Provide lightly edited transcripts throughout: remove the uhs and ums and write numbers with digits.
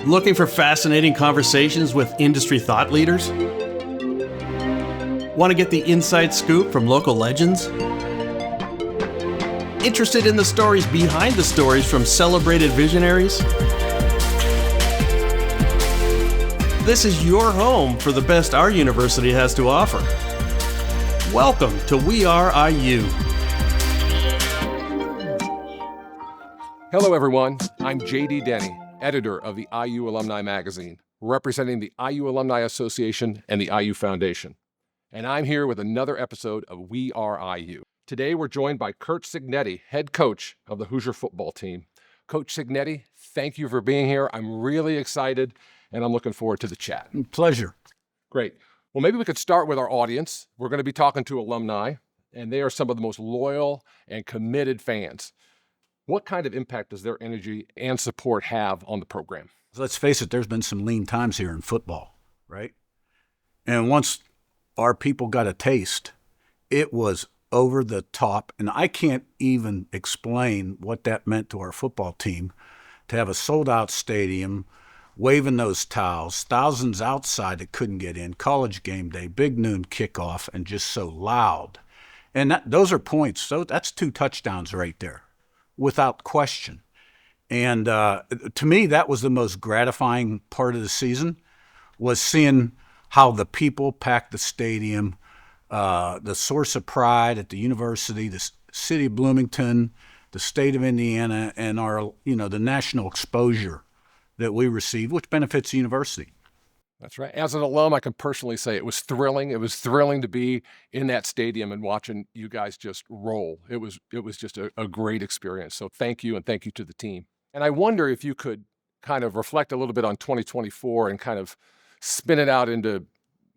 Looking for fascinating conversations with industry thought leaders? Want to get the inside scoop from local legends? Interested in the stories behind the stories from celebrated visionaries? This is your home for the best our university has to offer. Welcome to We Are IU. Hello, everyone. I'm J.D. Denny, editor of the IU Alumni Magazine, representing the IU Alumni Association and the IU Foundation. And I'm here with another episode of We Are IU. Today, we're joined by Curt Cignetti, head coach of the Hoosier football team. Coach Cignetti, thank you for being here. I'm really excited, and I'm looking forward to the chat. Pleasure. Great. Well, maybe we could start with our audience. We're going to be talking to alumni, and they are some of the most loyal and committed fans. What kind of impact does their energy and support have on the program? Let's face it, there's been some lean times here in football, right? And once our people got a taste, it was over the top. And I can't even explain what that meant to our football team to have a sold-out stadium, waving those towels, thousands outside that couldn't get in, college game day, big noon kickoff, and just so loud. And those are points. So that's 2 touchdowns right there, without question. And to me, that was the most gratifying part of the season, was seeing how the people packed the stadium, the source of pride at the university, the city of Bloomington, the state of Indiana, and our, the national exposure that we received, which benefits the university. That's right. As an alum, I can personally say it was thrilling. It was thrilling to be in that stadium and watching you guys just roll. It was just a great experience. So thank you, and thank you to the team. And I wonder if you could kind of reflect a little bit on 2024 and kind of spin it out into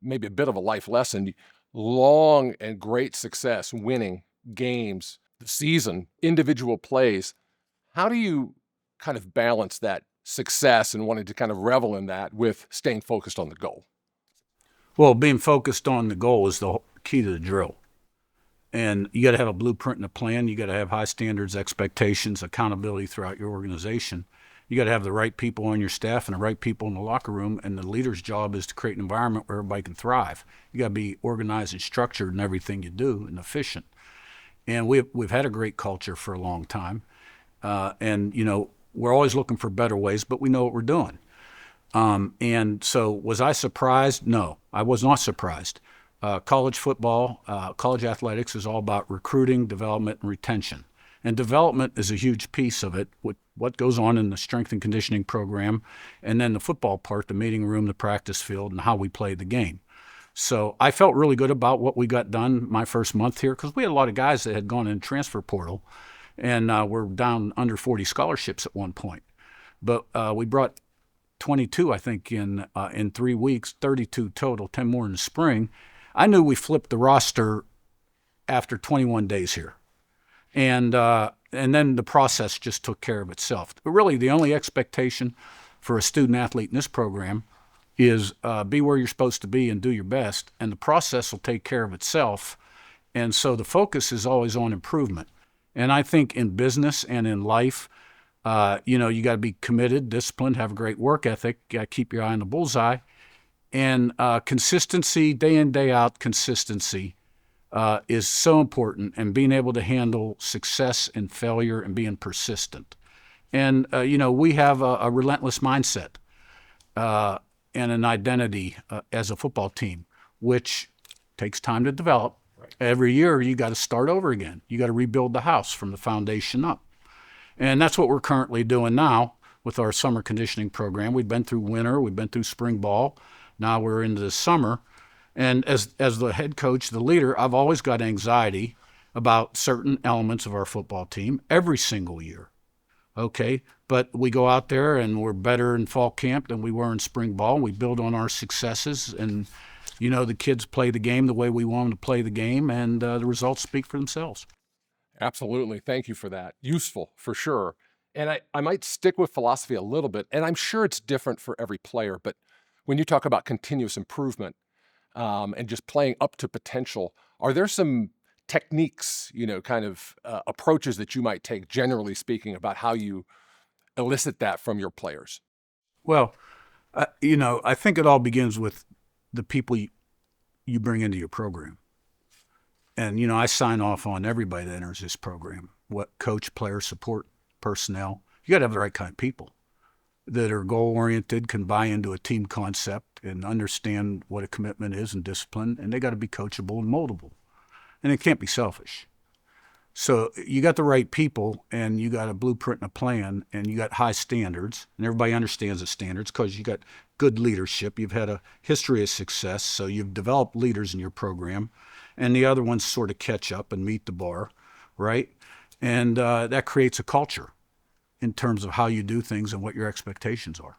maybe a bit of a life lesson. Long and great success, winning games, the season, individual plays. How do you kind of balance that success and wanting to kind of revel in that with staying focused on the goal? Well, being focused on the goal is the key to the drill. And you got to have a blueprint and a plan. You got to have high standards, expectations, accountability throughout your organization. You got to have the right people on your staff and the right people in the locker room. And the leader's job is to create an environment where everybody can thrive. You got to be organized and structured in everything you do and efficient. And we've had a great culture for a long time. We're always looking for better ways, but we know what we're doing. And so was I surprised? No, I was not surprised. College football, college athletics is all about recruiting, development, and retention. And development is a huge piece of it, with what goes on in the strength and conditioning program, and then the football part, the meeting room, the practice field, and how we play the game. So I felt really good about what we got done my first month here, because we had a lot of guys that had gone in transfer portal, and we're down under 40 scholarships at one point. But we brought 22, I think, in 3 weeks, 32 total, 10 more in the spring. I knew we flipped the roster after 21 days here. And then the process just took care of itself. But really, the only expectation for a student athlete in this program is be where you're supposed to be and do your best, and the process will take care of itself. And so the focus is always on improvement. And I think in business and in life, you got to be committed, disciplined, have a great work ethic, you got to keep your eye on the bullseye. And consistency, day in, day out, consistency is so important, and being able to handle success and failure and being persistent. And, we have a relentless mindset and an identity as a football team, which takes time to develop. Every year, you got to start over again. You got to rebuild the house from the foundation up. And that's what we're currently doing now with our summer conditioning program. We've been through winter, we've been through spring ball. Now we're into the summer. And as the head coach, the leader, I've always got anxiety about certain elements of our football team every single year. Okay, but we go out there and we're better in fall camp than we were in spring ball. We build on our successes, and the kids play the game the way we want them to play the game, and the results speak for themselves. Absolutely. Thank you for that. Useful, for sure. And I might stick with philosophy a little bit, and I'm sure it's different for every player, but when you talk about continuous improvement and just playing up to potential, are there some techniques, approaches that you might take, generally speaking, about how you elicit that from your players? Well, I think it all begins with the people you bring into your program. And, I sign off on everybody that enters this program, what coach, player, support, personnel. You got to have the right kind of people that are goal-oriented, can buy into a team concept and understand what a commitment is and discipline, and they got to be coachable and moldable. And it can't be selfish. So you got the right people, and you got a blueprint and a plan, and you got high standards, and everybody understands the standards because you got good leadership. You've had a history of success, so you've developed leaders in your program, and the other ones sort of catch up and meet the bar, right? And that creates a culture in terms of how you do things and what your expectations are.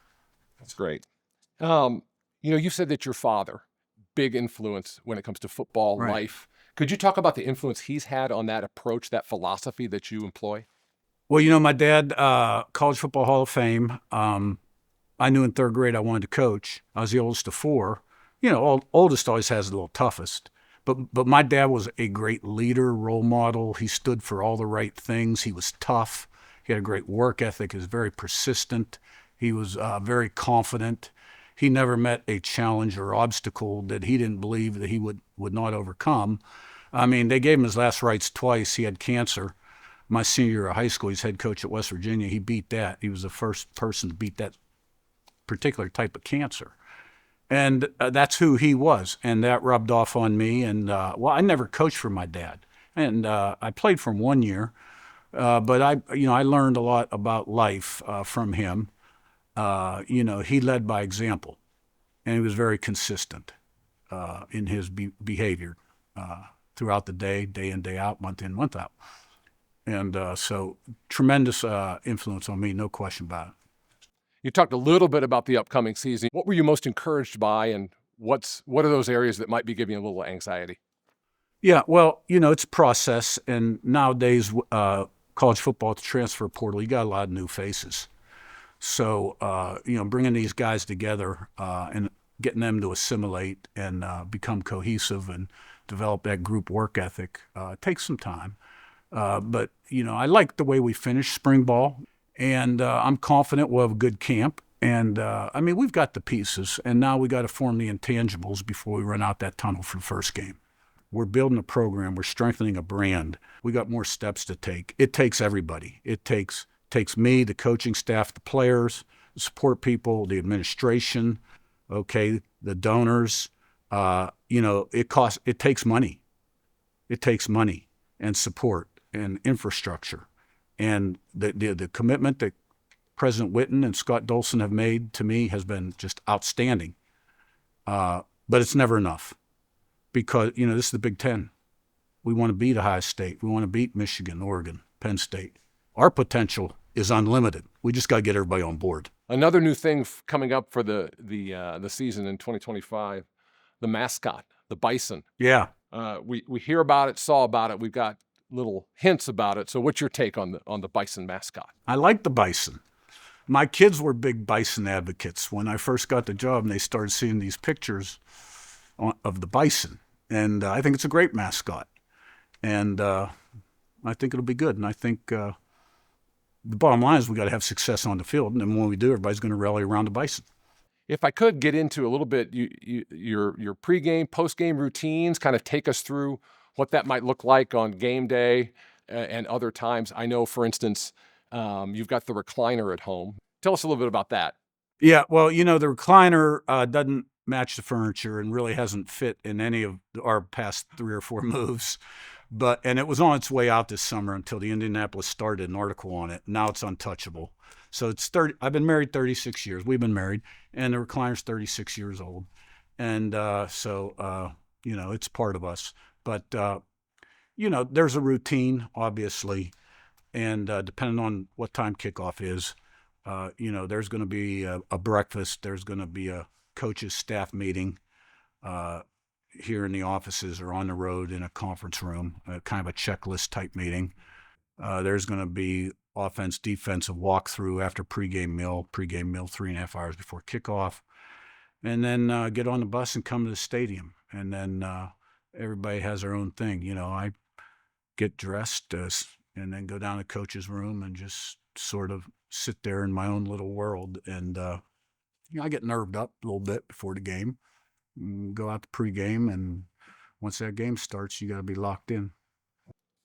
That's great. You said that your father, big influence when it comes to football, Right. life. Could you talk about the influence he's had on that approach, that philosophy that you employ? Well, my dad, College Football Hall of Fame. I knew in third grade I wanted to coach. I was the oldest of four. Oldest always has the little toughest. But my dad was a great leader, role model. He stood for all the right things. He was tough. He had a great work ethic. He was very persistent. He was very confident. He never met a challenge or obstacle that he didn't believe that he would not overcome. I mean, they gave him his last rites twice. He had cancer. My senior year of high school, he's head coach at West Virginia. He beat that. He was the first person to beat that particular type of cancer. And that's who he was. And that rubbed off on me. And, I never coached for my dad. And I played for him 1 year. But I learned a lot about life from him. He led by example. And he was very consistent in his behavior throughout the day in, day out, month in, month out. And so tremendous influence on me, no question about it. You talked a little bit about the upcoming season. What were you most encouraged by, and what are those areas that might be giving you a little anxiety? Yeah, well, it's a process. And nowadays, college football transfer portal, you got a lot of new faces. So, bringing these guys together and getting them to assimilate and become cohesive and develop that group work ethic takes some time. But I like the way we finished spring ball, and I'm confident we'll have a good camp. And we've got the pieces, and now we got to form the intangibles before we run out that tunnel for the first game. We're building a program. We're strengthening a brand. We got more steps to take. It takes everybody. It takes me, the coaching staff, the players, the support people, the administration, the donors. It takes money. It takes money and support and infrastructure. And the commitment that President Witten and Scott Dolson have made to me has been just outstanding. But it's never enough because, this is the Big Ten. We want to beat Ohio State. We want to beat Michigan, Oregon, Penn State. Our potential is unlimited. We just got to get everybody on board. Another new thing coming up for the season in 2025, the mascot, the Bison. Yeah. We hear about it, saw about it. We've got little hints about it. So what's your take on the Bison mascot? I like the Bison. My kids were big Bison advocates when I first got the job, and they started seeing these pictures of the Bison. And I think it's a great mascot. And I think it'll be good. And I think the bottom line is we got to have success on the field. And then when we do, everybody's going to rally around the Bison. If I could get into a little bit your pregame, postgame routines, kind of take us through what that might look like on game day and other times. I know, for instance, you've got the recliner at home. Tell us a little bit about that. Yeah, well, the recliner doesn't match the furniture and really hasn't fit in any of our past 3 or 4 moves. And it was on its way out this summer until the Indianapolis Star did an article on it. Now it's untouchable. So it's 30. I've been married 36 years. We've been married, and the recliner's 36 years old. And it's part of us. But, there's a routine, obviously. And depending on what time kickoff is, there's going to be a breakfast. There's going to be a coach's staff meeting here in the offices or on the road in a conference room, kind of a checklist type meeting. There's going to be offense, defensive walkthrough after pregame meal 3.5 hours before kickoff. And then get on the bus and come to the stadium. And then everybody has their own thing. I get dressed and then go down to coach's room and just sort of sit there in my own little world and I get nerved up a little bit before the game. Go out to pregame, and once that game starts, you got to be locked in.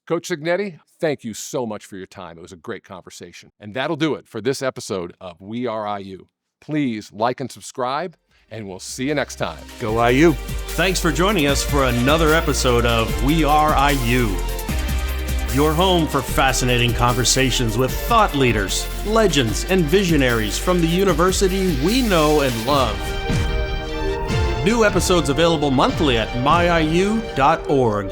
Coach Cignetti, thank you so much for your time. It was a great conversation. And that'll do it for this episode of We Are IU. Please like and subscribe, and we'll see you next time. Go IU. Thanks for joining us for another episode of We Are IU. Your home for fascinating conversations with thought leaders, legends, and visionaries from the university we know and love. New episodes available monthly at myiu.org.